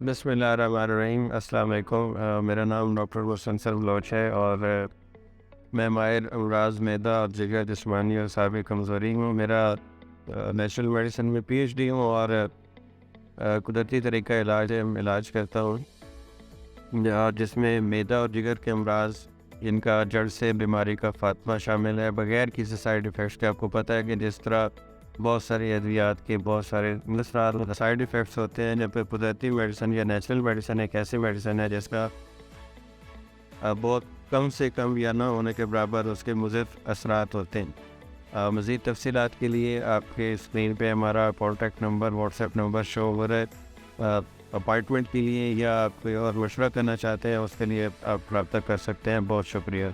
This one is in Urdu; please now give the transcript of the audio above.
بسم اللہ الرحمن الرحیم۔ السلام علیکم۔ میرا نام ڈاکٹر مستنصر بلوچ ہے اور میں ماہر امراض معدہ اور جگر جسمانی اور اعصابی کمزوری ہوں۔ میرا نیچرل میڈیسن میں پی ایچ ڈی ہوں اور قدرتی طریقہ علاج کرتا ہوں، جس میں معدہ اور جگر کے امراض ان کا جڑ سے بیماری کا خاتمہ شامل ہے، بغیر کسی سائیڈ ایفیکٹس کے۔ آپ کو پتہ ہے کہ جس طرح بہت ساری ادویات کے بہت سارے سائیڈ ایفیکٹس ہوتے ہیں، جب قدرتی میڈیسن یا نیچرل میڈیسن ایک ایسی میڈیسن ہے جس کا بہت کم سے کم یا نہ ہونے کے برابر اس کے مضر اثرات ہوتے ہیں۔ مزید تفصیلات کے لیے آپ کے اسکرین پہ ہمارا contact number, WhatsApp number show ہو رہا ہے۔ اپائنٹمنٹ کے لیے یا آپ کوئی اور مشورہ کرنا چاہتے ہیں اس کے لیے آپ رابطہ کر سکتے ہیں۔ بہت شکریہ۔